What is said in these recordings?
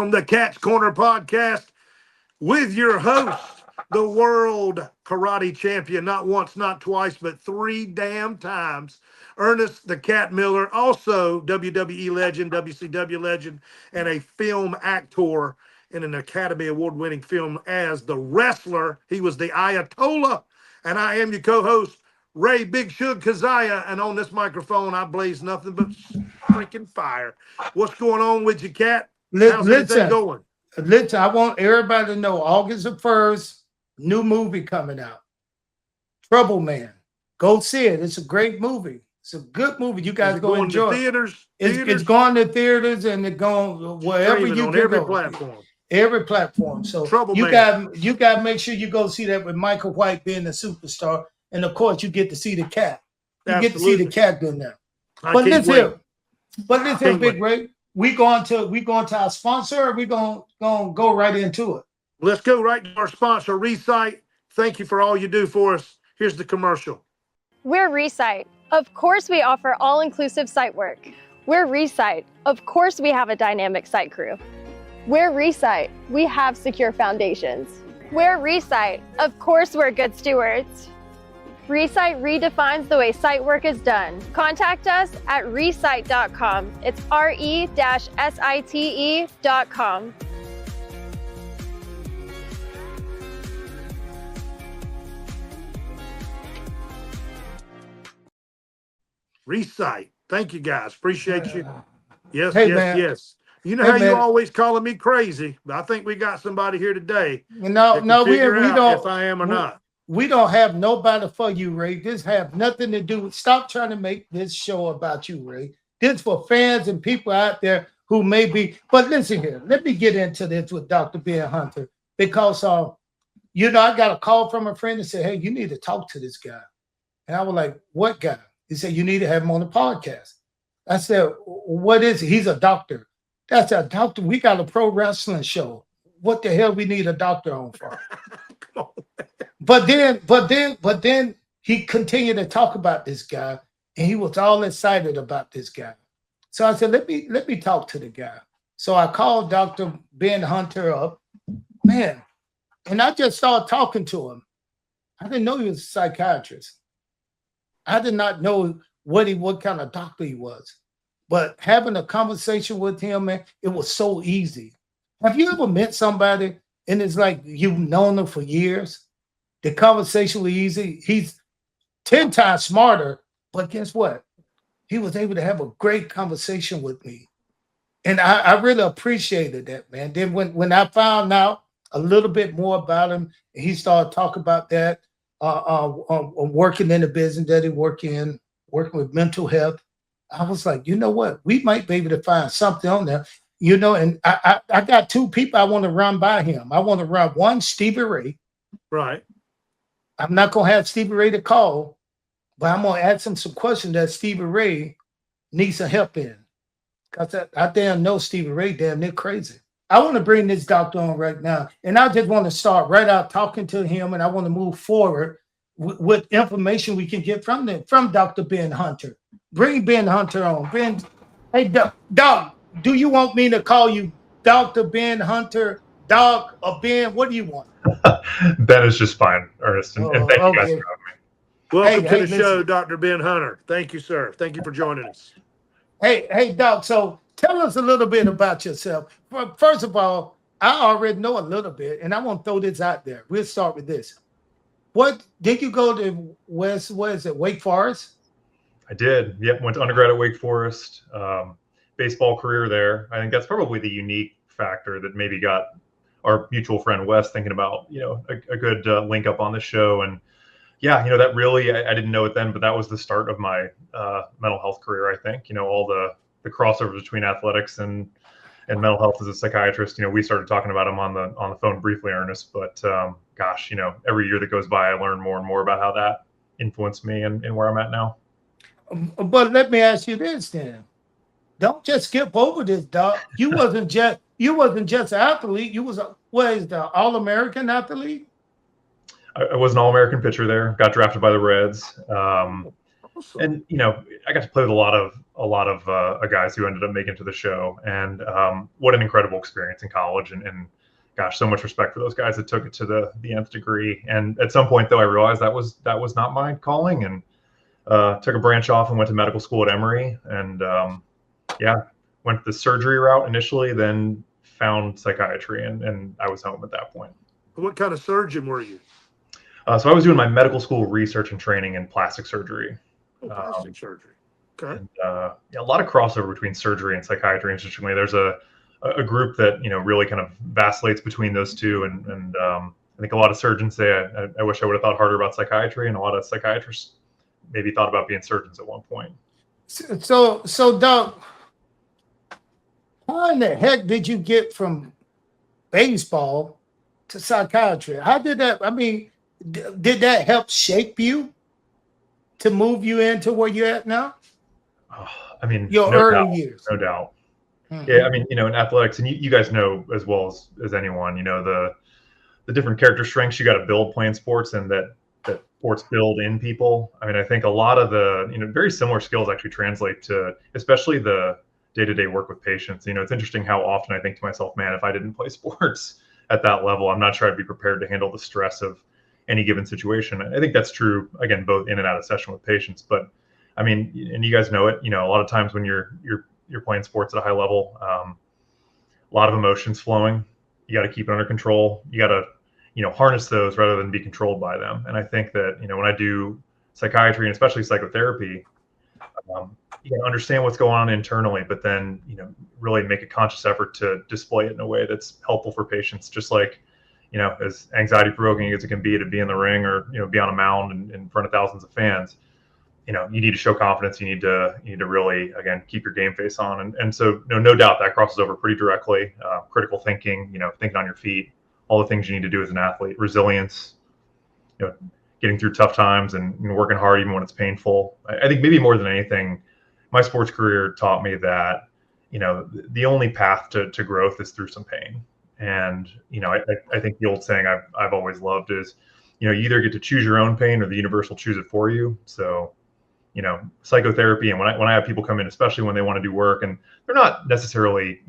Welcome to Cat's Corner Podcast with your host, the world karate champion, not once, not twice, but 3 damn times, Ernest the Cat Miller, also WWE legend, WCW legend, and a film actor in an Academy Award-winning film as the wrestler. He was the Ayatollah, and I am your co-host, Ray Big Shug Keziah, and on this microphone, I blaze nothing but freaking fire. What's going on with you, Cat? How's everything going? Listen, I want everybody to know August the 1st, new movie coming out. Trouble Man. Go see it. It's a great movie. It's a good movie. You guys go enjoy. To theaters? It's going to theaters and it's going wherever you on can every go. Platform. Every platform. So you got to make sure you go see that with Michael White being the superstar. And of course, you get to see the cat. You get to see the cat in there. But listen, Big Ray. We going to our sponsor, or we gonna go right into it? Let's go right to our sponsor, Recite. Thank you for all you do for us. Here's the commercial. We're Recite. Of course we offer all-inclusive site work. We're Recite. Of course we have a dynamic site crew. We're Recite. We have secure foundations. We're Recite. Of course we're good stewards. Recite redefines the way site work is done. Contact us at recite.com. It's RE-SITE.com. Recite. Thank you, guys. Appreciate you. Yes, yes. You know you always calling me crazy, but I think we got somebody here today. No, we don't. If I am or not. We don't have nobody for you, Ray. This have nothing to do with. Stop trying to make this show about you, Ray. This for fans and people out there who may be. But listen here. Let me get into this with Dr. Ben Hunter because, I got a call from a friend and said, "Hey, you need to talk to this guy." And I was like, "What guy?" He said, "You need to have him on the podcast." I said, "What is he?" He's a doctor. That's a doctor. We got a pro wrestling show. What the hell we need a doctor on for? Come on. But then he continued to talk about this guy, and he was all excited about this guy. So I said, let me talk to the guy. So I called Dr. Ben Hunter up, man, and I just started talking to him. I didn't know he was a psychiatrist. I did not know what kind of doctor he was. But having a conversation with him, man, it was so easy. Have you ever met somebody and it's like you've known them for years? The conversation was easy. He's 10 times smarter, but guess what? He was able to have a great conversation with me. And I really appreciated that, man. Then when I found out a little bit more about him, he started talking about that, working in the business that he working with mental health. I was like, you know what? We might be able to find something on there. And I got 2 people I want to run by him. I want to run one, Stevie Ray. Right. I'm not going to have Stevie Ray to call, but I'm going to ask him some questions that Stevie Ray needs some help in. Because I damn know Stevie Ray damn near crazy. I want to bring this doctor on right now. And I just want to start right out talking to him, and I want to move forward with information we can get from Dr. Ben Hunter. Bring Ben Hunter on. Ben, hey, Doc, do you want me to call you Dr. Ben Hunter, Doc, or Ben? What do you want? Ben is just fine, Ernest, and thank you guys for having me. Welcome to the show, Dr. Ben Hunter. Thank you, sir. Thank you for joining us. Hey, Doc, so tell us a little bit about yourself. First of all, I already know a little bit, and I want to throw this out there. We'll start with this. What did you go to Wake Forest? I did. Yep, went to undergrad at Wake Forest. Baseball career there. I think that's probably the unique factor that maybe got our mutual friend Wes thinking about, a good link up on the show. And yeah, that really, I didn't know it then, but that was the start of my mental health career. I think, all the crossovers between athletics and mental health as a psychiatrist. We started talking about them on the phone briefly, Ernest, but gosh, every year that goes by, I learn more and more about how that influenced me and where I'm at now. But let me ask you this then. Don't just skip over this, Doc. You wasn't just an athlete. You was the All-American athlete? I was an All-American pitcher there. Got drafted by the Reds. And I got to play with a lot of guys who ended up making it to the show, and what an incredible experience in college. And gosh, so much respect for those guys that took it to the nth degree. And at some point, though, I realized that was not my calling, and took a branch off and went to medical school at Emory, and went the surgery route initially, then found psychiatry, and I was home at that point. What kind of surgeon were you? So I was doing my medical school research and training in plastic surgery. Plastic surgery. Okay. And, a lot of crossover between surgery and psychiatry. Interestingly, there's a group that really kind of vacillates between those two, and I think a lot of surgeons say, I wish I would have thought harder about psychiatry, and a lot of psychiatrists maybe thought about being surgeons at one point. So Doug, how in the heck did you get from baseball to psychiatry? How did that? I mean, did that help shape you to move you into where you're at now? I mean, your early years, no doubt. Mm-hmm. Yeah, I mean, in athletics, and you guys know as well as anyone, the different character strengths you got to build playing sports, and that sports build in people. I mean, I think a lot of the very similar skills actually translate to, especially the day-to-day work with patients. It's interesting how often I think to myself, man, if I didn't play sports at that level, I'm not sure I'd be prepared to handle the stress of any given situation. I think that's true, again, both in and out of session with patients. But I mean, and you guys know it, a lot of times when you're playing sports at a high level, a lot of emotions flowing. You got to keep it under control. You got to, harness those rather than be controlled by them. And I think that, when I do psychiatry and especially psychotherapy, you can understand what's going on internally, but then, really make a conscious effort to display it in a way that's helpful for patients, just like, as anxiety provoking as it can be to be in the ring or, be on a mound in front of thousands of fans, you need to show confidence. You need to really, again, keep your game face on. And so no doubt that crosses over pretty directly. Critical thinking, thinking on your feet, all the things you need to do as an athlete, resilience, getting through tough times and working hard even when it's painful. I think maybe more than anything, my sports career taught me that, the only path to growth is through some pain. And, I think the old saying I've always loved is, you either get to choose your own pain or the universe will choose it for you. So, psychotherapy, and when I have people come in, especially when they want to do work and they're not necessarily,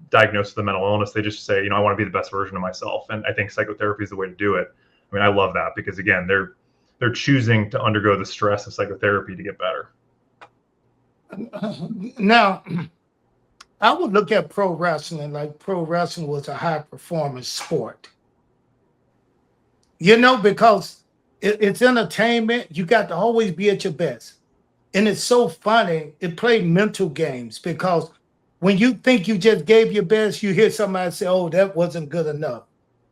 diagnosed with a mental illness, they just say, I want to be the best version of myself. And I think psychotherapy is the way to do it. I mean, I love that because, again, they're choosing to undergo the stress of psychotherapy to get better. Now, I would look at pro wrestling like pro wrestling was a high performance sport. Because it's entertainment. You got to always be at your best. And it's so funny. It played mental games because when you think you just gave your best, you hear somebody say, oh, that wasn't good enough.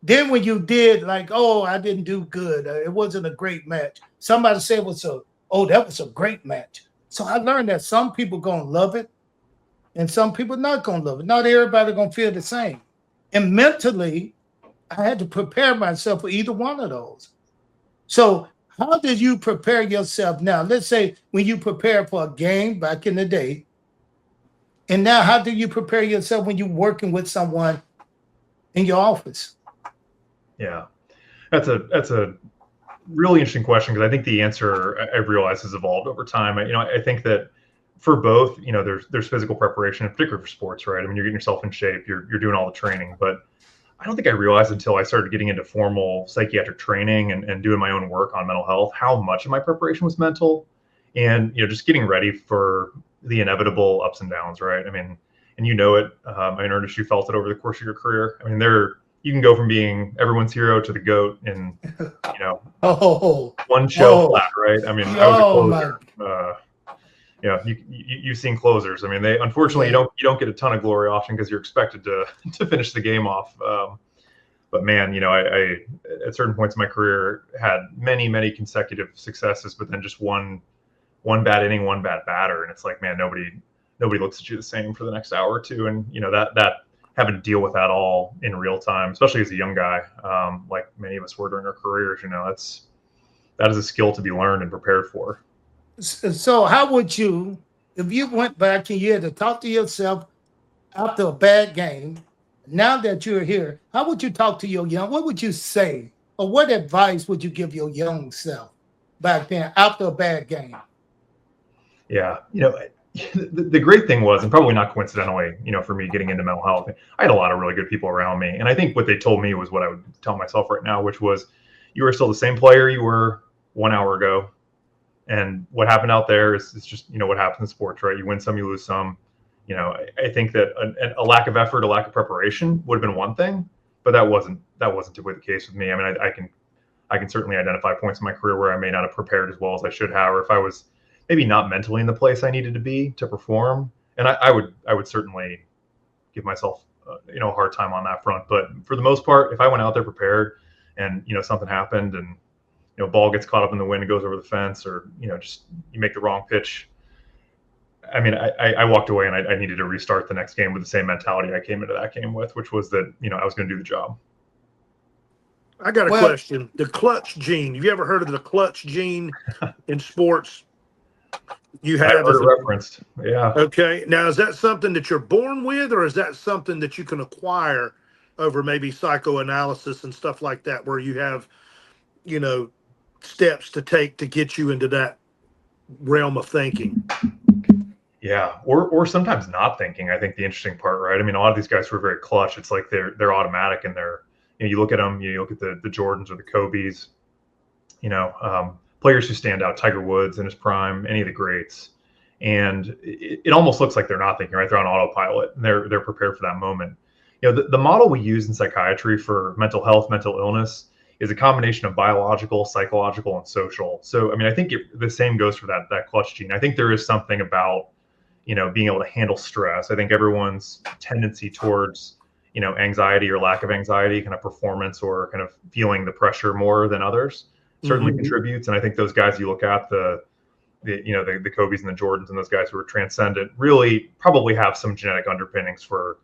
Then when you did, like, oh, I didn't do good. It wasn't a great match. Somebody said, that was a great match. So I learned that some people going to love it and some people not going to love it. Not everybody going to feel the same. And mentally, I had to prepare myself for either one of those. So how did you prepare yourself now? Let's say when you prepare for a game back in the day, and now how do you prepare yourself when you're working with someone in your office? Yeah, that's a really interesting question because I think the answer I've realized has evolved over time. I think that for both, there's physical preparation, in particular for sports, right? I mean, you're getting yourself in shape, you're doing all the training, but I don't think I realized until I started getting into formal psychiatric training and doing my own work on mental health, how much of my preparation was mental and, just getting ready for the inevitable ups and downs, right? I mean, and it, Ernest, you felt it over the course of your career. I mean, you can go from being everyone's hero to the GOAT in, one show flat, right? I mean, I was a closer. You've seen closers. I mean, they unfortunately you don't get a ton of glory often because you're expected to finish the game off. But man, I at certain points in my career had many consecutive successes, but then just one bad inning, one bad batter, and it's like, man, nobody looks at you the same for the next hour or two, and that having to deal with that all in real time, especially as a young guy, like many of us were during our careers, that is a skill to be learned and prepared for. So how would you, if you went back and you had to talk to yourself after a bad game, now that you're here, how would you talk to what would you say? Or what advice would you give your young self back then after a bad game? Yeah. The great thing was, and probably not coincidentally, for me getting into mental health, I had a lot of really good people around me. And I think what they told me was what I would tell myself right now, which was, you are still the same player you were 1 hour ago. And what happened out there is just, what happens in sports, right? You win some, you lose some. I think that a lack of effort, a lack of preparation would have been one thing, but that wasn't typically the case with me. I mean, I can certainly identify points in my career where I may not have prepared as well as I should have, or if I was maybe not mentally in the place I needed to be to perform. And I would certainly give myself a hard time on that front. But for the most part, if I went out there prepared and something happened and ball gets caught up in the wind and goes over the fence, or just you make the wrong pitch, I mean, I walked away and I needed to restart the next game with the same mentality I came into that game with, which was that I was going to do the job. I got a question. The clutch gene. Have you ever heard of the clutch gene in sports? You have. I heard it referenced. Yeah. Okay. Now, is that something that you're born with, or is that something that you can acquire over maybe psychoanalysis and stuff like that, where you have, steps to take to get you into that realm of thinking? Yeah, or sometimes not thinking. I think the interesting part, right? I mean, a lot of these guys who are very clutch, it's like they're automatic, and they're you look at them, you look at the Jordans or the Kobes, players who stand out, Tiger Woods in his prime, any of the greats, and it almost looks like they're not thinking, right? They're on autopilot, and they're prepared for that moment. The model we use in psychiatry for mental health, mental illness, is a combination of biological, psychological, and social. So, I mean, I think the same goes for that clutch gene. I think there is something about being able to handle stress. I think everyone's tendency towards anxiety or lack of anxiety, kind of performance or kind of feeling the pressure more than others, certainly contributes. And I think those guys you look at, the Kobes and the Jordans and those guys who are transcendent, really probably have some genetic underpinnings for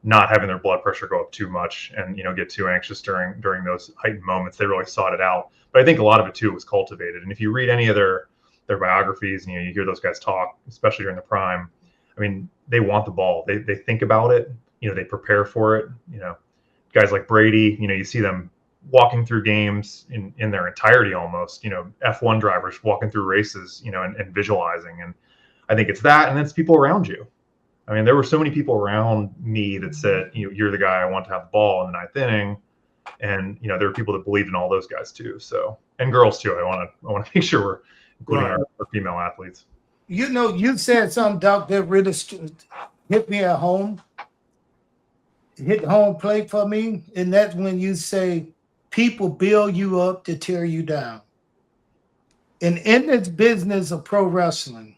not having their blood pressure go up too much and get too anxious during those heightened moments. They really sought it out. But I think a lot of it too was cultivated. And if you read any of their biographies and you hear those guys talk, especially during the prime, I mean, they want the ball. They think about it. They prepare for it. Guys like Brady, you see them walking through games in their entirety almost. F1 drivers walking through races, and visualizing. And I think it's that, and it's people around you. I mean, there were so many people around me that said, you're the guy I want to have the ball in the ninth inning. And there were people that believed in all those guys too. So, and girls too. I want to make sure we're including our female athletes. You said something, Doc, that really hit me at home. Hit home plate for me. And that's when you say people build you up to tear you down. And in this business of pro wrestling,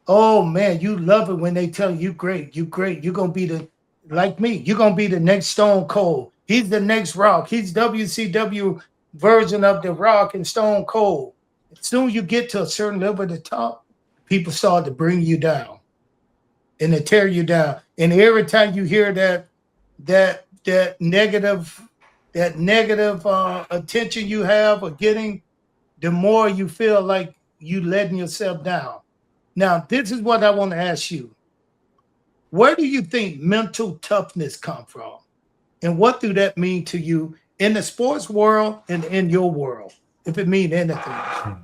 oh man, you love it when they tell you great, you're going to be like me, you're going to be the next Stone Cold. He's the next Rock. He's WCW version of the Rock and Stone Cold. As soon as you get to a certain level at the top, people start to bring you down and to tear you down. And every time you hear that negative attention you have or getting, the more you feel like you letting yourself down. Now, this is what I want to ask you. Where do you think mental toughness come from? And what do that mean to you in the sports world and in your world, if it means anything?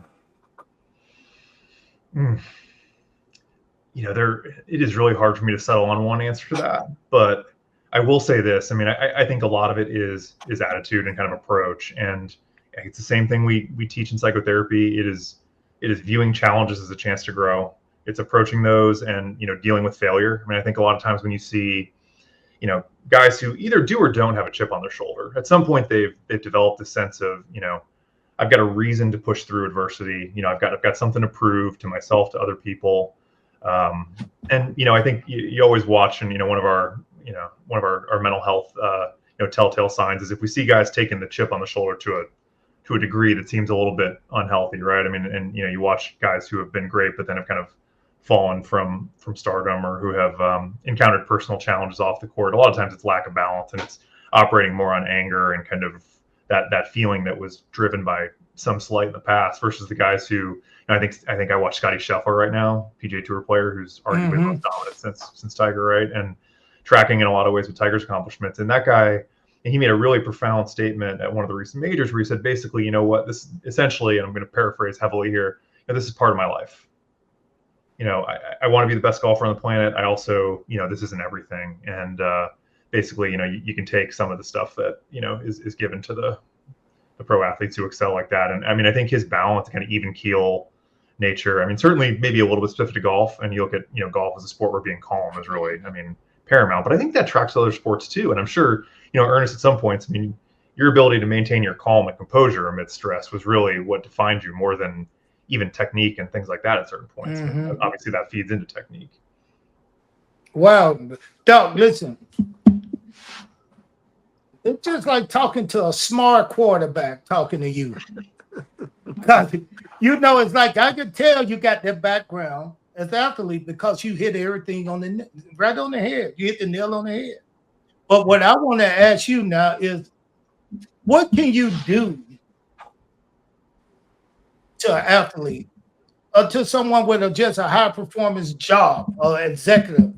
It is really hard for me to settle on one answer to that. But I will say this. I mean, I think a lot of it is attitude and kind of approach. And it's the same thing we teach in psychotherapy. It is viewing challenges as a chance to grow. It's approaching those and, dealing with failure. I mean, I think a lot of times when you see, guys who either do or don't have a chip on their shoulder, at some point they've developed this sense of, I've got a reason to push through adversity. I've got something to prove to myself, to other people. And, I think you always watch, and, one of our mental health, telltale signs is if we see guys taking the chip on the shoulder to a degree that seems a little bit unhealthy, right? I mean, and, you watch guys who have been great, but then have kind of fallen from stardom or who have encountered personal challenges off the court. A lot of times it's lack of balance, and it's operating more on anger and kind of that feeling that was driven by some slight in the past versus the guys who, I think I watch Scotty Scheffler right now, PGA Tour player who's arguably the most dominant since Tiger, right? And tracking in a lot of ways with Tiger's accomplishments. And that guy, he made a really profound statement at one of the recent majors where he said, basically, this essentially, and I'm going to paraphrase heavily here, this is part of my life. I want to be the best golfer on the planet. I also, this isn't everything. And basically, you can take some of the stuff that, is given to the pro athletes who excel like that. And I mean, I think his balance, kind of even keel nature, I mean, certainly maybe a little bit specific to golf. And you look at, golf as a sport where being calm is really, paramount. But I think that tracks other sports too. And I'm sure, Ernest, at some points, I mean, your ability to maintain your calm and composure amidst stress was really what defined you more than even technique and things like that at certain points. Mm-hmm. Obviously, that feeds into technique. Wow, Doc, listen. It's just like talking to a smart quarterback talking to you. Because, it's like I could tell you got that background as an athlete because you hit everything right on the head. You hit the nail on the head. But what I want to ask you now is, what can you do to an athlete or to someone with just a high performance job or executive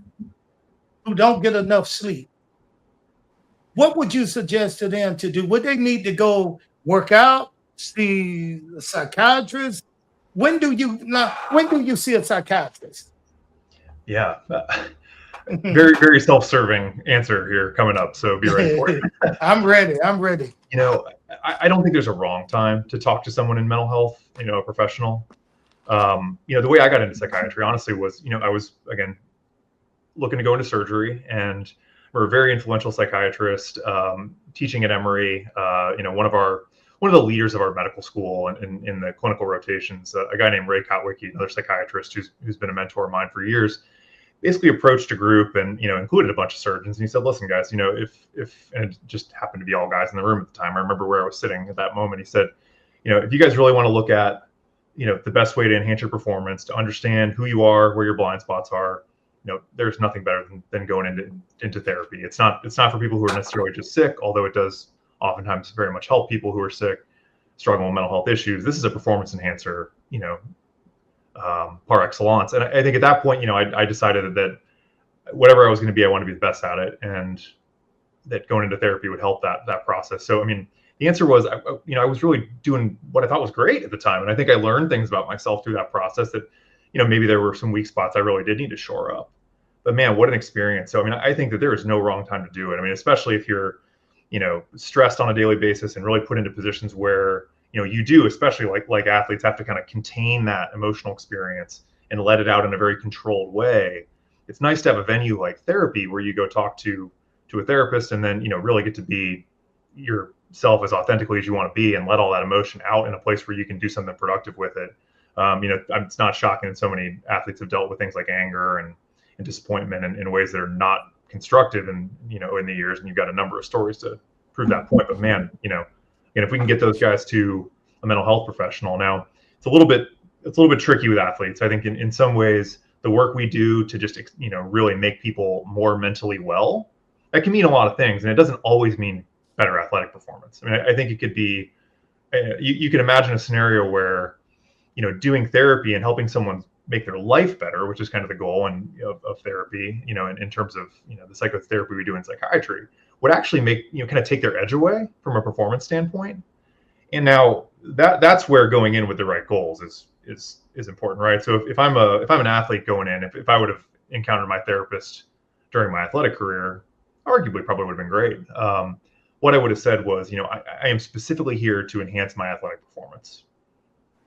who don't get enough sleep? What would you suggest to them to do? Would they need to go work out, see a psychiatrist? When do you see a psychiatrist? Yeah. Very, very self-serving answer here coming up. So be ready for it. I'm ready. I don't think there's a wrong time to talk to someone in mental health, a professional. The way I got into psychiatry, honestly, was, I was, again, looking to go into surgery, and we're a very influential psychiatrist teaching at Emory. One of the leaders of our medical school and in the clinical rotations, a guy named Ray Kotwicki, another psychiatrist who's been a mentor of mine for years, basically approached a group and, included a bunch of surgeons. And he said, listen, guys, if and it just happened to be all guys in the room at the time. I remember where I was sitting at that moment. He said, if you guys really want to look at, the best way to enhance your performance, to understand who you are, where your blind spots are, there's nothing better than going into therapy. It's not for people who are necessarily just sick, although it does oftentimes very much help people who are sick, struggling with mental health issues. This is a performance enhancer, par excellence. And I think at that point, I decided that whatever I was going to be, I want to be the best at it, and that going into therapy would help that process. So, I mean, the answer was, I was really doing what I thought was great at the time. And I think I learned things about myself through that process that, maybe there were some weak spots I really did need to shore up. But man, what an experience. So, I mean, I think that there is no wrong time to do it. I mean, especially if you're, stressed on a daily basis and really put into positions where, you do, especially like athletes, have to kind of contain that emotional experience and let it out in a very controlled way. It's nice to have a venue like therapy where you go talk to a therapist and then, really get to be yourself as authentically as you want to be and let all that emotion out in a place where you can do something productive with it. It's not shocking that so many athletes have dealt with things like anger and disappointment in ways that are not constructive in the years, and you've got a number of stories to prove that point. But man, if we can get those guys to a mental health professional, now it's a little bit tricky with athletes. I think in some ways the work we do to just really make people more mentally well, that can mean a lot of things, and it doesn't always mean better athletic performance. I mean, I think it could be you can imagine a scenario where doing therapy and helping someone make their life better, which is kind of the goal of therapy, in terms of the psychotherapy we do in psychiatry, would actually make kind of take their edge away from a performance standpoint. And now that's where going in with the right goals is important, right? So if I'm an athlete going in, if I would have encountered my therapist during my athletic career, arguably probably would have been great. What I would have said was, I am specifically here to enhance my athletic performance.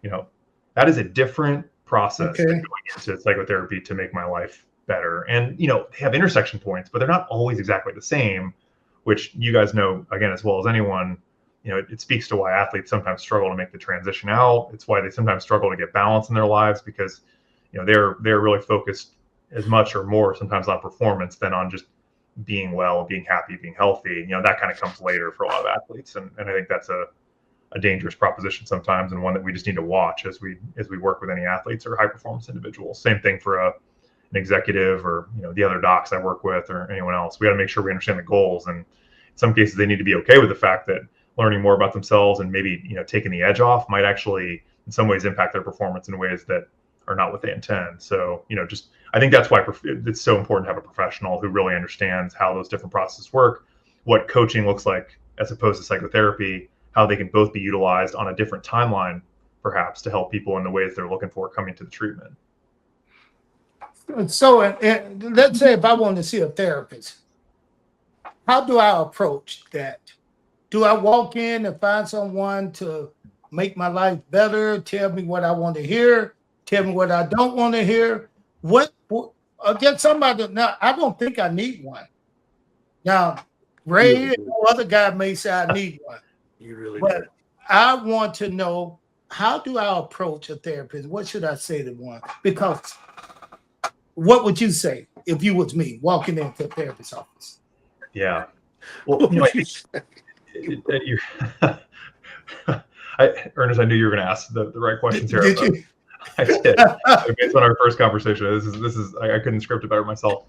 That is a different process than going into psychotherapy to make my life better. And, they have intersection points, but they're not always exactly the same, which you guys know, again, as well as anyone. It speaks to why athletes sometimes struggle to make the transition out. It's why they sometimes struggle to get balance in their lives, because, they're really focused as much or more sometimes on performance than on just being well, being happy, being healthy. That kind of comes later for a lot of athletes. And I think that's a dangerous proposition sometimes, and one that we just need to watch as we work with any athletes or high performance individuals. Same thing for an executive or the other docs I work with or anyone else. We got to make sure we understand the goals, and in some cases they need to be okay with the fact that learning more about themselves and maybe taking the edge off might actually in some ways impact their performance in ways that are not what they intend. So just I think that's why it's so important to have a professional who really understands how those different processes work, what coaching looks like as opposed to psychotherapy, how they can both be utilized on a different timeline, perhaps, to help people in the ways they're looking for coming to the treatment. So let's say if I want to see a therapist, how do I approach that? Do I walk in and find someone to make my life better, tell me what I want to hear, tell me what I don't want to hear? Get somebody. Now, I don't think I need one. Now, Ray and no other guy may say I need one, You really but do. I want to know, how do I approach a therapist? What should I say to one? Because what would you say if you was me walking into a therapist's office? Yeah. Well, What you know, would you say? Ernest, I knew you were going to ask the right questions here. Did you? I did. Based on our first conversation, this is I couldn't script it better myself.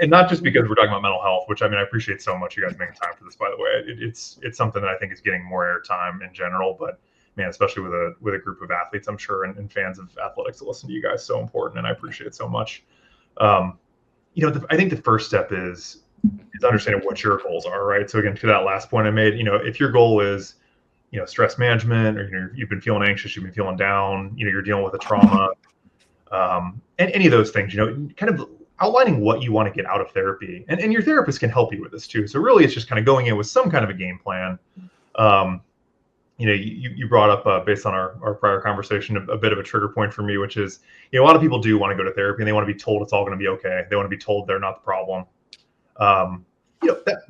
And not just because we're talking about mental health, which I mean I appreciate so much you guys making time for this. By the way, it's something that I think is getting more airtime in general, but man, especially with a group of athletes, I'm sure, and fans of athletics that listen to you guys, so important, and I appreciate it so much. I think the first step is understanding what your goals are, right? So again, to that last point I made, if your goal is stress management, or you've been feeling anxious, you've been feeling down, you're dealing with a trauma, and any of those things, kind of outlining what you want to get out of therapy, and your therapist can help you with this too. So really, it's just kind of going in with some kind of a game plan. You brought up based on our prior conversation a bit of a trigger point for me, which is a lot of people do want to go to therapy and they want to be told it's all going to be okay. They want to be told they're not the problem.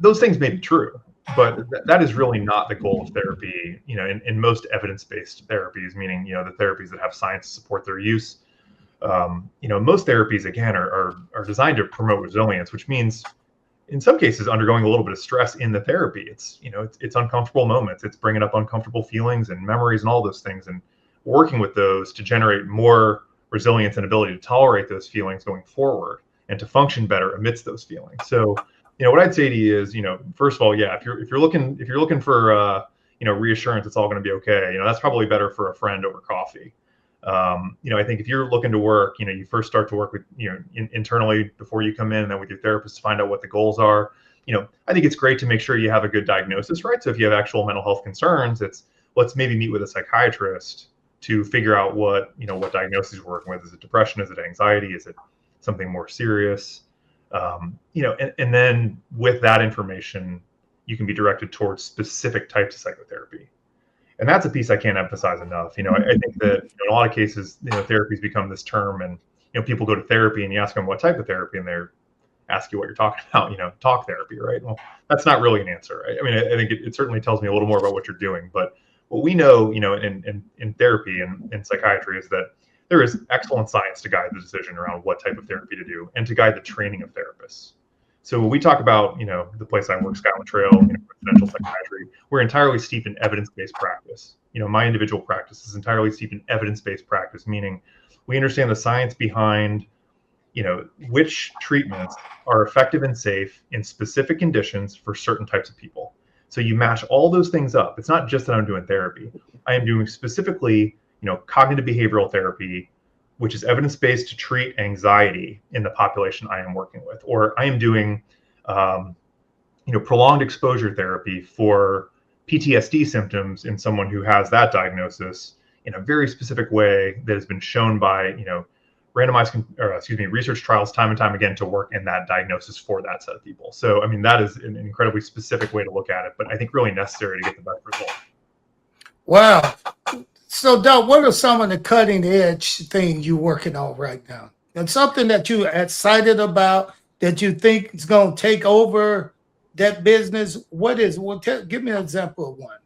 Those things may be true, but that is really not the goal of therapy. In most evidence-based therapies, meaning the therapies that have science to support their use. Most therapies again are designed to promote resilience, which means in some cases undergoing a little bit of stress in the therapy. It's uncomfortable moments. It's bringing up uncomfortable feelings and memories and all those things, and working with those to generate more resilience and ability to tolerate those feelings going forward and to function better amidst those feelings. So, what I'd say to you is, first of all, yeah, if you're looking for reassurance, it's all going to be okay. That's probably better for a friend over coffee. I think if you're looking to work, you first start to work with, internally before you come in, and then with your therapist to find out what the goals are. I think it's great to make sure you have a good diagnosis, right? So if you have actual mental health concerns, let's maybe meet with a psychiatrist to figure out what diagnosis you're working with. Is it depression? Is it anxiety? Is it something more serious? And then with that information, you can be directed towards specific types of psychotherapy. And that's a piece I can't emphasize enough. I think that in a lot of cases, therapy's become this term, and people go to therapy and you ask them what type of therapy, and they're ask you what you're talking about. Talk therapy, right? Well, that's not really an answer. Right? I mean, I think it certainly tells me a little more about what you're doing. But what we know, in therapy and in psychiatry, is that there is excellent science to guide the decision around what type of therapy to do, and to guide the training of therapists. So when we talk about, the place I work, Skyland Trail, residential psychiatry, we're entirely steeped in evidence-based practice. My individual practice is entirely steeped in evidence-based practice, meaning we understand the science behind, which treatments are effective and safe in specific conditions for certain types of people. So you mash all those things up. It's not just that I'm doing therapy. I am doing specifically, cognitive behavioral therapy, which is evidence-based to treat anxiety in the population I am working with, or I am doing, prolonged exposure therapy for PTSD symptoms in someone who has that diagnosis in a very specific way that has been shown by, research trials time and time again to work in that diagnosis for that set of people. So, I mean, that is an incredibly specific way to look at it, but I think really necessary to get the best result. Wow. So, Doug, what are some of the cutting edge things you're working on right now? And something that you're excited about that you think is going to take over that business? What is? Well, give me an example of one.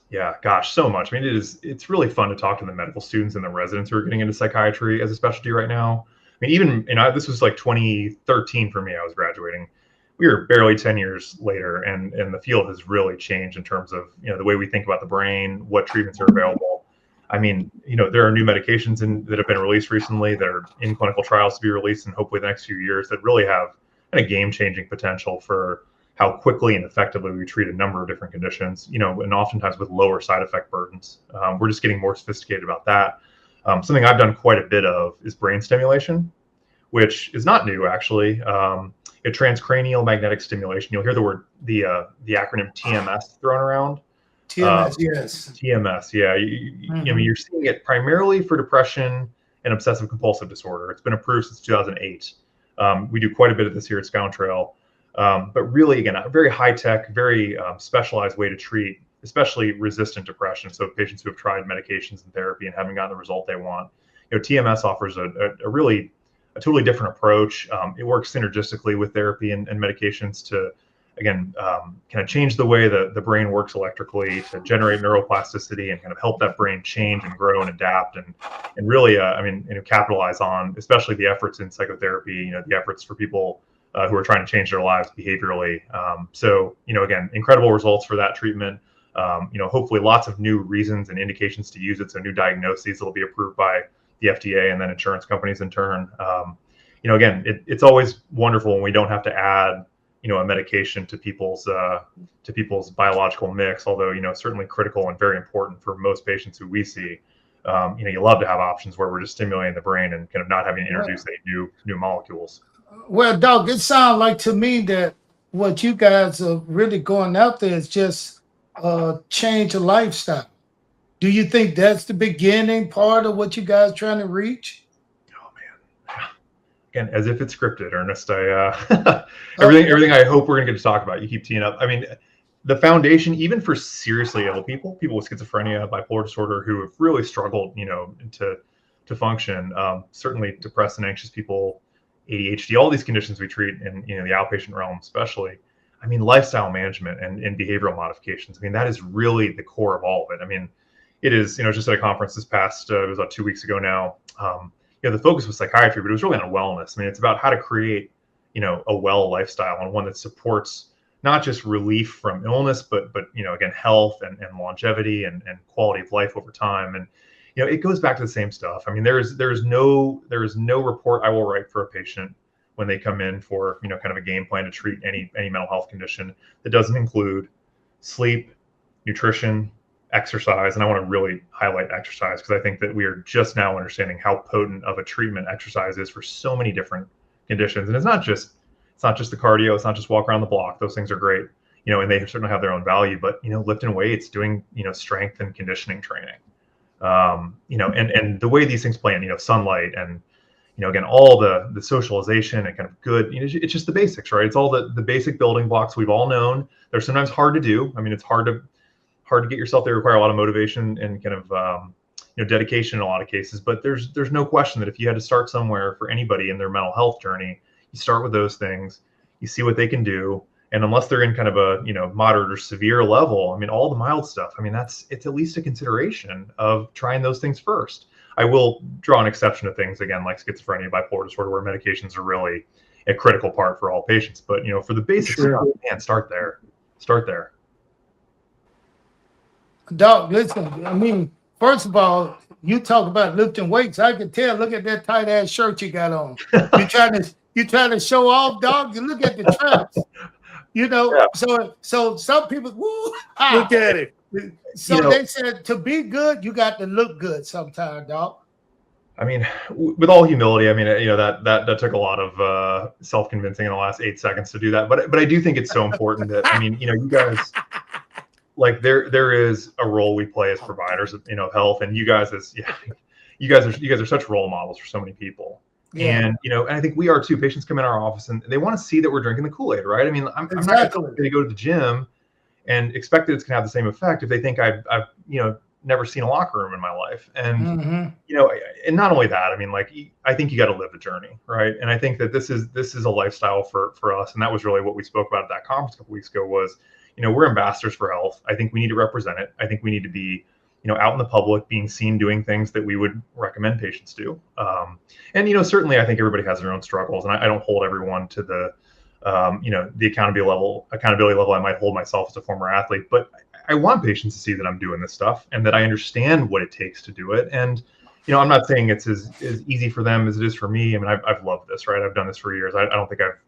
Yeah, gosh, so much. I mean, it's really fun to talk to the medical students and the residents who are getting into psychiatry as a specialty right now. I mean, even this was like 2013 for me. I was graduating. We were barely 10 years later, and the field has really changed in terms of the way we think about the brain, what treatments are available. I mean, there are new medications that have been released recently that are in clinical trials to be released in hopefully the next few years that really have kind of game-changing potential for how quickly and effectively we treat a number of different conditions, and oftentimes with lower side effect burdens. We're just getting more sophisticated about that. Something I've done quite a bit of is brain stimulation, which is not new actually. Transcranial magnetic stimulation. You'll hear the acronym TMS thrown around. TMS, yes. TMS, yeah. I mean, you're seeing it primarily for depression and obsessive compulsive disorder. It's been approved since 2008. We do quite a bit of this here at Scoundtrail. But really, again, a very high-tech, very specialized way to treat, especially resistant depression. So patients who have tried medications and therapy and haven't gotten the result they want. TMS offers a totally different approach. It works synergistically with therapy and medications to, again, kind of change the way the brain works electrically to generate neuroplasticity and kind of help that brain change and grow and adapt and really, capitalize on, especially the efforts in psychotherapy, the efforts for people who are trying to change their lives behaviorally. So, again, incredible results for that treatment. Hopefully lots of new reasons and indications to use it. So new diagnoses that will be approved by the FDA and then insurance companies in turn. Again, it's always wonderful when we don't have to add, a medication to people's biological mix, although, certainly critical and very important for most patients who we see. You love to have options where we're just stimulating the brain and kind of not having to introduce any new molecules. Well, Doc, it sounds like to me that what you guys are really going out there is just change of lifestyle. Do you think that's the beginning part of what you guys are trying to reach? Oh man, again, as if it's scripted, Ernest. Everything I hope we're going to get to talk about, you keep teeing up. I mean, the foundation, even for seriously ill people with schizophrenia, bipolar disorder, who have really struggled, to function. Certainly, depressed and anxious people, ADHD, all these conditions we treat in the outpatient realm, especially. I mean, lifestyle management and behavioral modifications. I mean, that is really the core of all of it. I mean, it is, just at a conference this past, it was about 2 weeks ago now. The focus was psychiatry, but it was really on wellness. I mean, it's about how to create, a well lifestyle and one that supports not just relief from illness, but again, health and longevity and quality of life over time. And it goes back to the same stuff. I mean, there is no report I will write for a patient when they come in for kind of a game plan to treat any mental health condition that doesn't include sleep, nutrition, exercise. And I want to really highlight exercise because I think that we are just now understanding how potent of a treatment exercise is for so many different conditions. And it's not just the cardio, it's not just walk around the block. Those things are great, and they certainly have their own value, but lifting weights, doing strength and conditioning training, and the way these things play in, sunlight and again, all the socialization and kind of good, it's just the basics, right? It's all the basic building blocks we've all known. They're sometimes hard to do. I mean, it's hard to get yourself. They require a lot of motivation and kind of, dedication in a lot of cases, but there's no question that if you had to start somewhere for anybody in their mental health journey, you start with those things, you see what they can do. And unless they're in kind of a, moderate or severe level, I mean, all the mild stuff, I mean, it's at least a consideration of trying those things first. I will draw an exception to things, again, like schizophrenia, bipolar disorder, where medications are really a critical part for all patients. But, for the basics, Sure. Man, start there. Start there. Doc, listen, I mean, first of all, you talk about lifting weights. I can tell, look at that tight ass shirt you got on. You trying to show off, dog? You look at the traps. Yeah. So some people, Look at it. So they said to be good, you got to look good sometimes, dog. I mean, with all humility, I mean, that took a lot of self-convincing in the last 8 seconds to do that. But I do think it's so important that, I mean, you guys, like there is a role we play as providers of, health, and you guys are such role models for so many people. Yeah. And, and I think we are too. Patients come in our office and they want to see that we're drinking the Kool-Aid, right? I mean, I'm not going to go to the gym and expect that it's going to have the same effect if they think I've never seen a locker room in my life. And, and not only that, I mean, like, I think you got to live the journey, right? And I think that this is a lifestyle for us. And that was really what we spoke about at that conference a couple weeks ago was, we're ambassadors for health. I think we need to represent it. I think we need to be, out in the public, being seen doing things that we would recommend patients do. And, certainly I think everybody has their own struggles, and I don't hold everyone to the, the accountability level I might hold myself as a former athlete, but I want patients to see that I'm doing this stuff and that I understand what it takes to do it. And, I'm not saying it's as easy for them as it is for me. I mean, I've loved this, right? I've done this for years. I don't think I've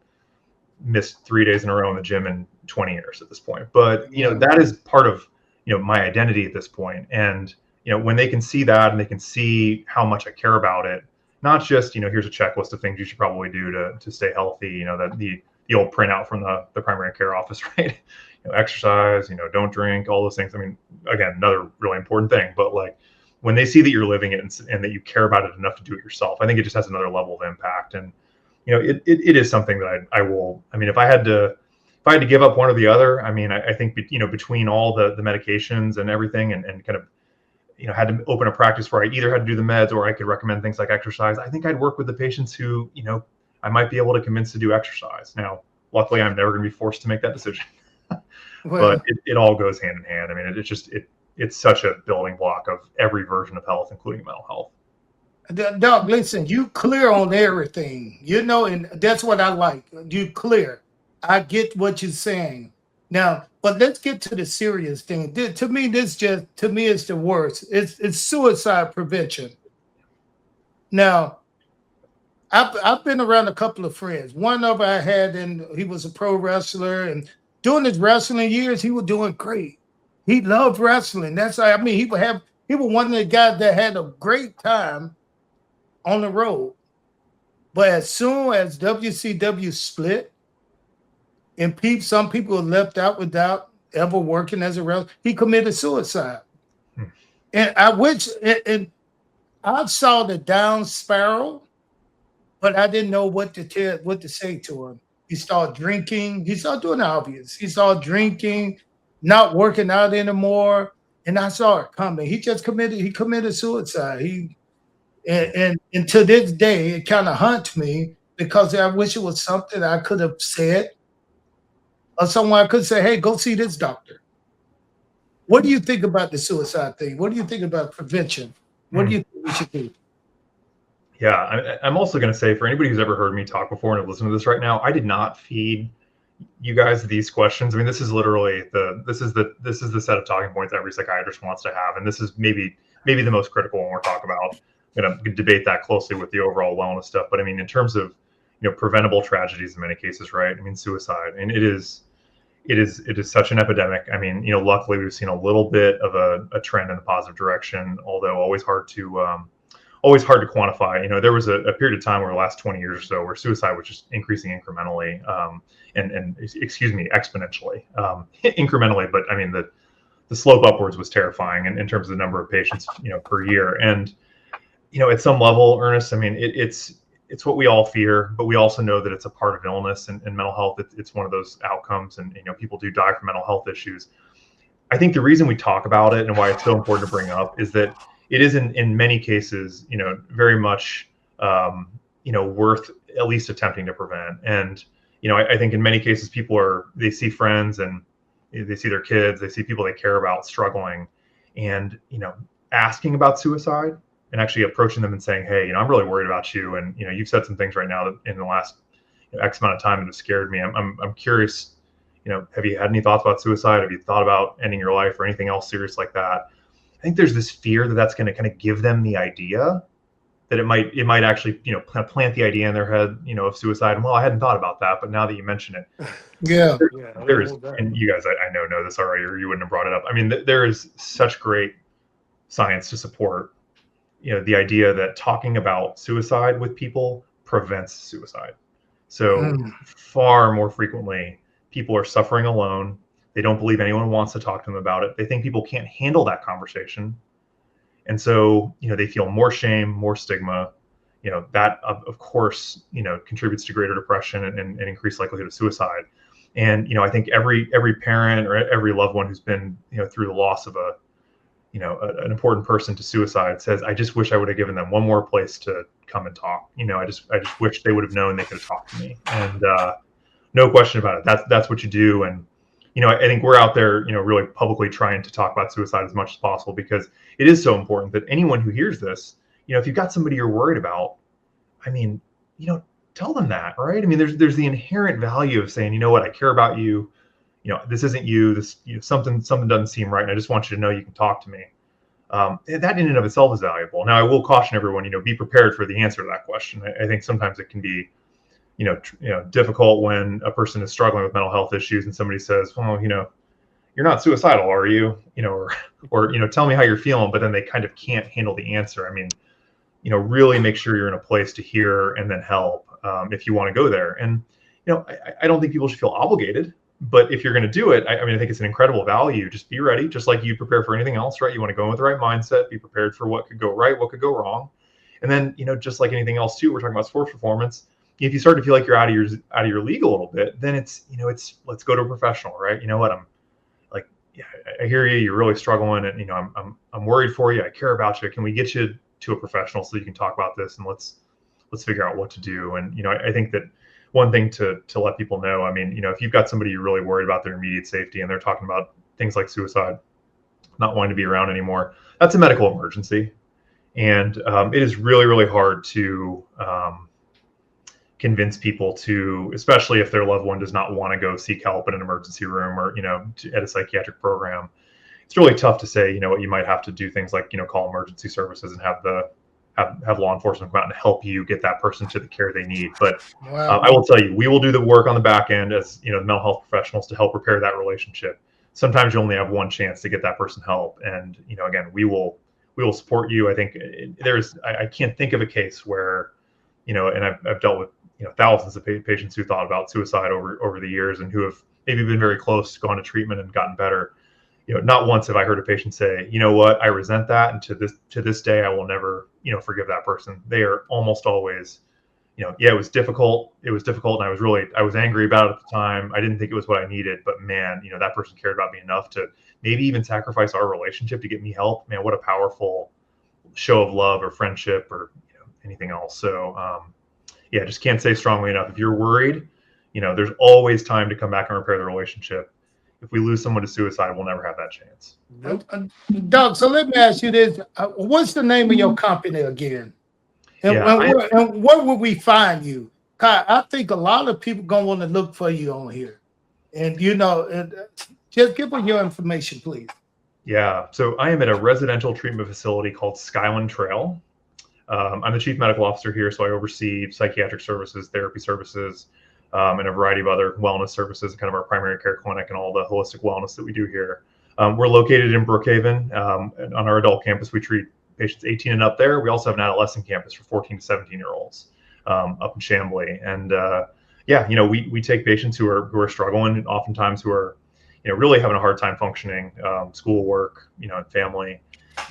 missed 3 days in a row in the gym in 20 years at this point, but, that is part of, my identity at this point. And, when they can see that and they can see how much I care about it, not just, here's a checklist of things you should probably do to stay healthy, that the the old printout from the primary care office, right? Exercise, don't drink, all those things. I mean, again, another really important thing, but like when they see that you're living it and that you care about it enough to do it yourself, I think it just has another level of impact. And, it is something that I will, I mean, if I had to give up one or the other, I mean, I think, between all the medications and everything and kind of, had to open a practice where I either had to do the meds or I could recommend things like exercise, I think I'd work with the patients who, I might be able to convince to do exercise. Now, luckily, I'm never going to be forced to make that decision. Well, But it all goes hand in hand. I mean, it's such a building block of every version of health, including mental health. Doug, listen, you clear on everything, and that's what I like. You clear. I get what you're saying. Now, but let's get to the serious thing. To me, it's the worst. It's suicide prevention. Now, I've been around a couple of friends. One of I had, and he was a pro wrestler, and during his wrestling years, he was doing great. He loved wrestling. He was one of the guys that had a great time on the road. But as soon as WCW split, and some people were left out without ever working as a wrestler, he committed suicide. And I saw the down spiral, but I didn't know what to say to him. He started drinking. He started doing the obvious. He started drinking, not working out anymore. And I saw it coming. He committed suicide. And to this day, it kind of haunts me because I wish it was something I could have said, or someone I could say, hey, go see this doctor. What do you think about the suicide thing? What do you think about prevention? What do you think we should do? Yeah, I'm also going to say, for anybody who's ever heard me talk before and have listened to this right now, I did not feed you guys these questions. I mean, this is literally this is the set of talking points every psychiatrist wants to have, and this is maybe the most critical when we're talking about. I'm going to debate that closely with the overall wellness stuff, but I mean, in terms of preventable tragedies in many cases, right? I mean, suicide, and it is such an epidemic. I mean, luckily we've seen a little bit of a trend in the positive direction, although always hard to quantify. There was a period of time over the last 20 years or so where suicide was just increasing incrementally, and excuse me, exponentially, incrementally. But I mean, the slope upwards was terrifying in terms of the number of patients, per year. And, at some level, Ernest, I mean, it's what we all fear, but we also know that it's a part of illness and mental health. It's one of those outcomes, and people do die from mental health issues. I think the reason we talk about it and why it's so important to bring up is that it is in many cases, very much, worth at least attempting to prevent. And, I think in many cases, they see friends and they see their kids, they see people they care about struggling, and, asking about suicide and actually approaching them and saying, hey, I'm really worried about you. And, you've said some things right now that in the last X amount of time that have scared me. I'm curious, have you had any thoughts about suicide? Have you thought about ending your life or anything else serious like that? I think there's this fear that that's going to kind of give them the idea that it might actually, plant the idea in their head, of suicide. And well, I hadn't thought about that, but now that you mention it, Yeah, there is, and you guys, I know this already, or you wouldn't have brought it up. I mean, there is such great science to support, the idea that talking about suicide with people prevents suicide. So far more frequently, people are suffering alone. They don't believe anyone wants to talk to them about it. They think people can't handle that conversation. And so, they feel more shame, more stigma, that of course, contributes to greater depression and increased likelihood of suicide. And, I think every parent or every loved one who's been, through the loss of an important person to suicide says, I just wish I would have given them one more place to come and talk. I just wish they would have known they could have talked to me. And no question about it. That's what you do. And, I think we're out there, really publicly trying to talk about suicide as much as possible, because it is so important that anyone who hears this, if you've got somebody you're worried about, I mean, tell them that, right? I mean, there's the inherent value of saying, what, I care about you. This isn't you. This, something doesn't seem right, and I just want you to know you can talk to me. That in and of itself is valuable. Now, I will caution everyone, be prepared for the answer to that question. I think sometimes it can be, difficult when a person is struggling with mental health issues and somebody says, well, you're not suicidal, are you? Or tell me how you're feeling, but then they kind of can't handle the answer. I mean, really make sure you're in a place to hear and then help if you want to go there. And, I don't think people should feel obligated. But if you're going to do it, I mean, I think it's an incredible value. Just be ready, just like you prepare for anything else, right? You want to go in with the right mindset, be prepared for what could go right, what could go wrong. And then, just like anything else too, we're talking about sports performance. If you start to feel like you're out of your league a little bit, then it's let's go to a professional, right? You know what? I'm like, yeah, I hear you. You're really struggling, and I'm worried for you. I care about you. Can we get you to a professional so you can talk about this, and let's figure out what to do. And I think that one thing to let people know, I mean, if you've got somebody you're really worried about their immediate safety and they're talking about things like suicide, not wanting to be around anymore, that's a medical emergency. And it is really, really hard to convince people to, especially if their loved one does not want to go seek help in an emergency room or, at a psychiatric program. It's really tough to say, what you might have to do things like, call emergency services and have law enforcement come out and help you get that person to the care they need. But I will tell you, we will do the work on the back end as the mental health professionals to help repair that relationship. Sometimes you only have one chance to get that person help, and again, we will support you. I think I can't think of a case where and I've dealt with thousands of patients who thought about suicide over the years and who have maybe been very close, gone to treatment and gotten better. Not once have I heard a patient say, you know what, I resent that, and to this day I will never forgive that person. They are almost always, yeah, it was difficult, and I was angry about it at the time. I didn't think it was what I needed, but man, that person cared about me enough to maybe even sacrifice our relationship to get me help. Man, what a powerful show of love or friendship or anything else. So yeah, just can't say strongly enough. If you're worried, there's always time to come back and repair the relationship. If we lose someone to suicide, we'll never have that chance. Doug, so let me ask you this. What's the name of your company again? And, and where would we find you? I think a lot of people going to want to look for you on here. And, just give them your information, please. Yeah. So I am at a residential treatment facility called Skyland Trail. I'm the chief medical officer here, so I oversee psychiatric services, therapy services, and a variety of other wellness services, kind of our primary care clinic and all the holistic wellness that we do here. We're located in Brookhaven. On our adult campus, we treat patients 18 and up there. We also have an adolescent campus for 14 to 17-year-olds up in Chamblee. And we take patients who are struggling, and oftentimes who are really having a hard time functioning, schoolwork, and family.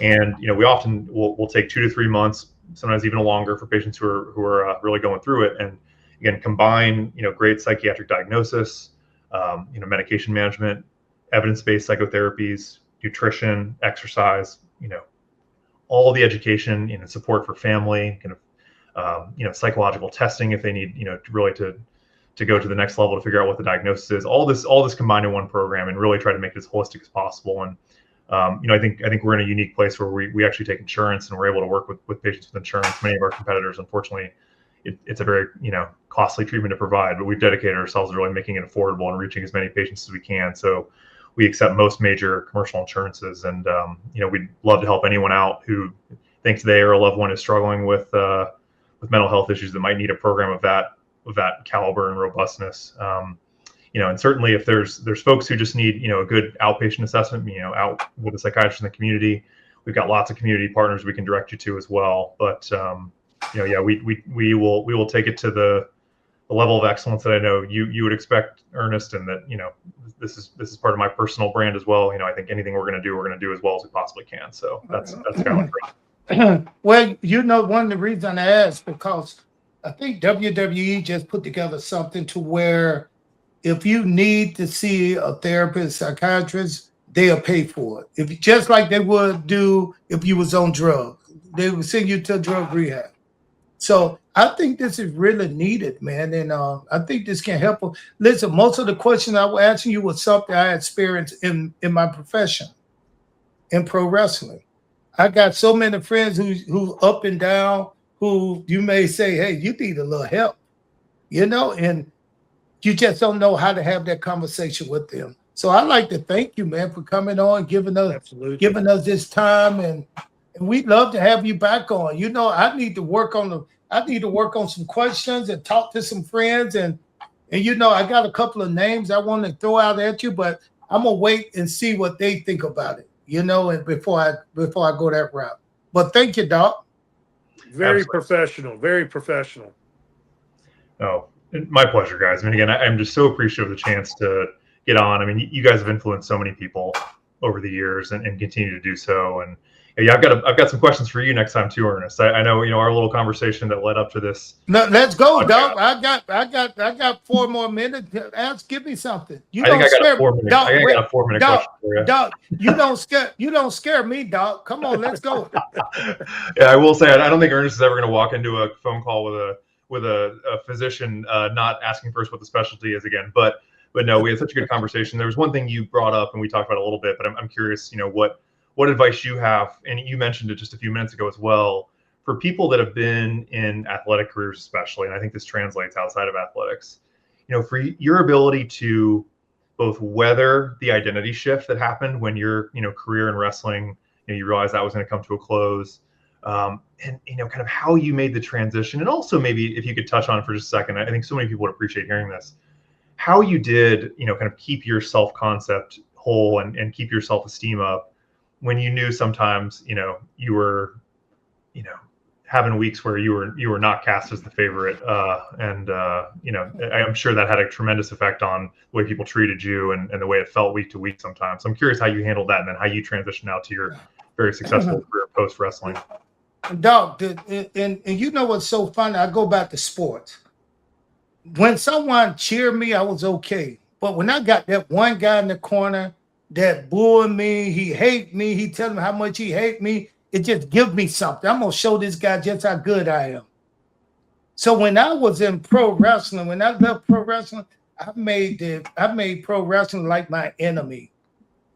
And we often will take 2 to 3 months, sometimes even longer, for patients who are really going through it. And again, combine great psychiatric diagnosis, medication management, evidence-based psychotherapies, nutrition, exercise, all the education and support for family, kind of psychological testing if they need really to go to the next level to figure out what the diagnosis is. All this combined in one program, and really try to make it as holistic as possible. And I think we're in a unique place where we actually take insurance, and we're able to work with patients with insurance. Many of our competitors, unfortunately, it's a very costly treatment to provide, but we've dedicated ourselves to really making it affordable and reaching as many patients as we can. So we accept most major commercial insurances, and we'd love to help anyone out who thinks they or a loved one is struggling with mental health issues that might need a program of that caliber and robustness. And certainly if there's folks who just need a good outpatient assessment, out with a psychiatrist in the community, we've got lots of community partners we can direct you to as well. But we will take it to the level of excellence that I know you would expect, Ernest, and that this is part of my personal brand as well. I think anything we're going to do as well as we possibly can. So that's kind of well, one of the reasons I asked, because I think WWE just put together something to where if you need to see a therapist, psychiatrist, they'll pay for it. Just like they would do if you was on drugs, they would send you to drug rehab. So I think this is really needed, man. And I think this can help. Listen, most of the questions I was asking you was something I experienced in my profession, in pro wrestling. I got so many friends who up and down, who you may say, hey, you need a little help, and you just don't know how to have that conversation with them. So I'd like to thank you, man, for coming on, giving us this time, and we'd love to have you back on. I need to work on some questions and talk to some friends, and I got a couple of names I want to throw out at you, but I'm gonna wait and see what they think about it, and before I go that route. But thank you, Doc. Very professional. Very professional. Oh, My pleasure, guys. I mean, again, I'm just so appreciative of the chance to get on. I mean, you guys have influenced so many people over the years and continue to do so. And yeah, I've got some questions for you next time too, Ernest. I know, our little conversation that led up to this. No, let's go, podcast. dog. I got 4 more minutes. Ask, give me something. You I think don't I got a scare me, 4 minute. dog. I think I got a 4 minute Dog, question for you. dog. You don't scare me, dog. Come on, let's go. Yeah, I will say I don't think Ernest is ever going to walk into a phone call with a physician not asking first what the specialty is again. But no, we had such a good conversation. There was one thing you brought up and we talked about a little bit, but I'm curious, what advice you have, and you mentioned it just a few minutes ago as well, for people that have been in athletic careers, especially, and I think this translates outside of athletics, for your ability to both weather the identity shift that happened when your, career in wrestling, you realized that was going to come to a close, and kind of how you made the transition, and also maybe if you could touch on it for just a second. I think so many people would appreciate hearing this, how you did, kind of keep your self-concept whole and keep your self-esteem up when you knew sometimes, you were, having weeks where you were not cast as the favorite, and I'm sure that had a tremendous effect on the way people treated you and the way it felt week to week sometimes. So I'm curious how you handled that, and then how you transitioned out to your very successful career post wrestling. Dog, and you know what's so funny? I go back to sports. When someone cheered me, I was okay. But when I got that one guy in the corner that booed me, he hate me, he telling me how much he hate me, it just gives me something. I'm gonna show this guy just how good I am. So when I was in pro wrestling, when I left pro wrestling, I made pro wrestling like my enemy.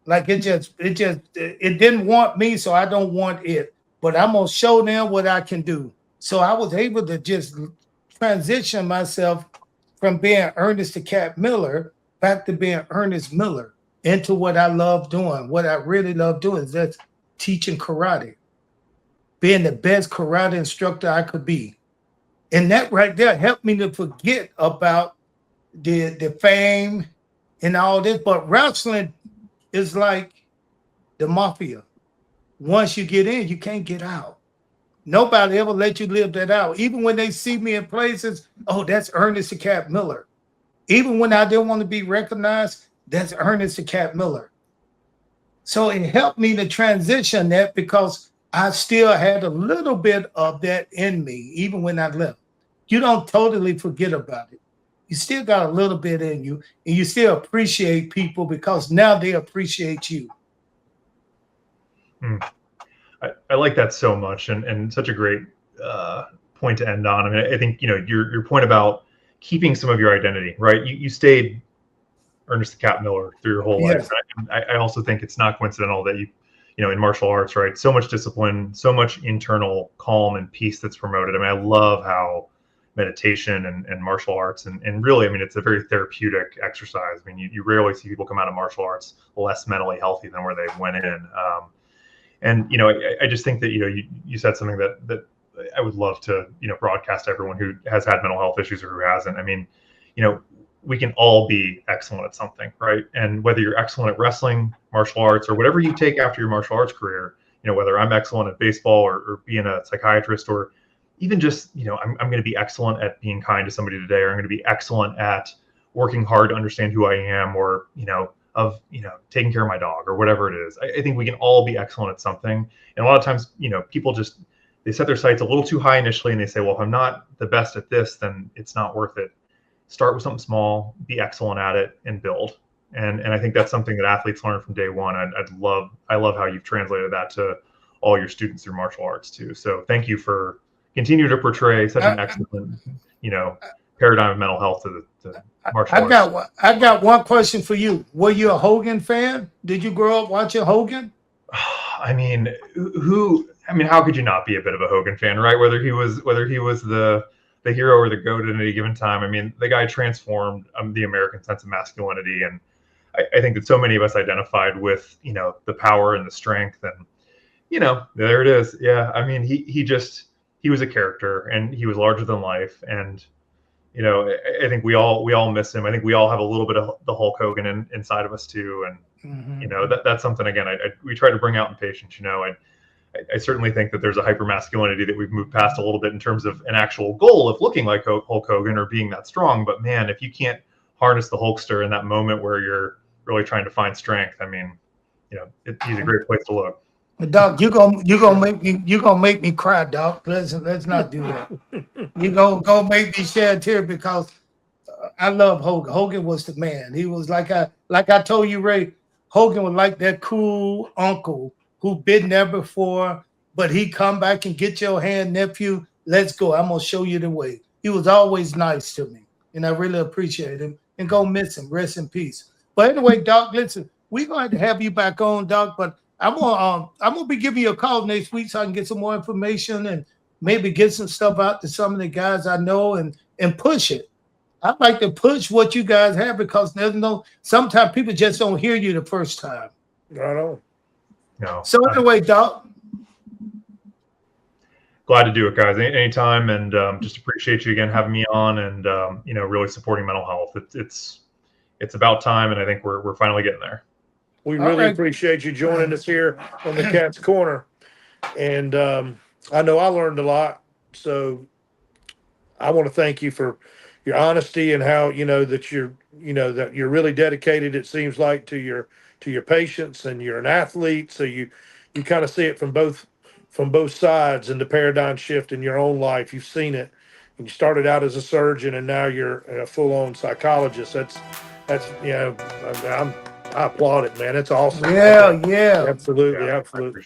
Like it didn't want me, so I don't want it. But I'm gonna show them what I can do. So I was able to just transition myself from being Ernest the Cat Miller back to being Ernest Miller into what I love doing. What I really love doing is that's teaching karate, being the best karate instructor I could be. And that right there helped me to forget about the fame and all this. But wrestling is like the mafia. Once you get in, you can't get out. Nobody ever let you live that out. Even when they see me in places, oh, that's Ernest the Cat Miller. Even when I didn't want to be recognized, that's Ernest the Cat Miller. So it helped me to transition that because I still had a little bit of that in me, even when I left. You don't totally forget about it. You still got a little bit in you, and you still appreciate people because now they appreciate you. I like that so much, and such a great point to end on. I mean, I think your point about keeping some of your identity, right? You stayed Ernest the Cat Miller through your whole life. I also think it's not coincidental that you in martial arts, right? So much discipline, so much internal calm and peace that's promoted. I mean, I love how meditation and martial arts and really, I mean, it's a very therapeutic exercise. I mean, you rarely see people come out of martial arts less mentally healthy than where they went in. And I just think that you said something that I would love to broadcast to everyone who has had mental health issues or who hasn't. I mean, we can all be excellent at something, right? And whether you're excellent at wrestling, martial arts, or whatever you take after your martial arts career, whether I'm excellent at baseball or being a psychiatrist, or even just I'm going to be excellent at being kind to somebody today, or I'm going to be excellent at working hard to understand who I am, or taking care of my dog, or whatever it is. I think we can all be excellent at something. And a lot of times, people just, they set their sights a little too high initially, and they say, well, if I'm not the best at this, then it's not worth it. Start with something small, be excellent at it, and build. And I think that's something that athletes learn from day one. I love how you've translated that to all your students through martial arts too. So thank you for continuing to portray such an excellent, paradigm of mental health to the martial arts. I got one question for you. Were you a Hogan fan? Did you grow up watching Hogan? I mean, how could you not be a bit of a Hogan fan, right? Whether he was the hero or the goat at any given time. I mean, the guy transformed the American sense of masculinity. And I think that so many of us identified with, the power and the strength, and, there it is. Yeah. I mean, he was a character, and he was larger than life. And, I think we all miss him. I think we all have a little bit of the Hulk Hogan inside of us too. And, that's something, again, we try to bring out in patients, and I certainly think that there's a hyper masculinity that we've moved past a little bit in terms of an actual goal of looking like Hulk Hogan or being that strong. But man, if you can't harness the Hulkster in that moment where you're really trying to find strength, I mean, he's a great place to look. Doc, you gonna make me cry, Doc. Let's not do that. You gonna make me shed a tear because I love Hogan. Hogan was the man. He was like I told you, Ray. Hogan was like that cool uncle who been there before, but he come back and get your hand, nephew. Let's go. I'm gonna show you the way. He was always nice to me, and I really appreciate him. And go miss him. Rest in peace. But anyway, Doc, listen, we're going to have you back on, Doc. But I'm gonna be giving you a call next week so I can get some more information and maybe get some stuff out to some of the guys I know and push it. I'd like to push what you guys have because sometimes people just don't hear you the first time. Right on. No. So anyway, Doc. Glad to do it, guys. Anytime, and just appreciate you again having me on, and really supporting mental health. It's about time, and I think we're finally getting there. We really appreciate you joining us here on the Cat's Corner, and I know I learned a lot. So I want to thank you for your honesty and how that you're really dedicated. It seems like to your patients, and you're an athlete, so you kind of see it from both sides, and the paradigm shift in your own life. You've seen it, and you started out as a surgeon, and now you're a full-on psychologist. That's I applaud it, man. It's awesome. Yeah. Absolutely, Yeah, absolutely.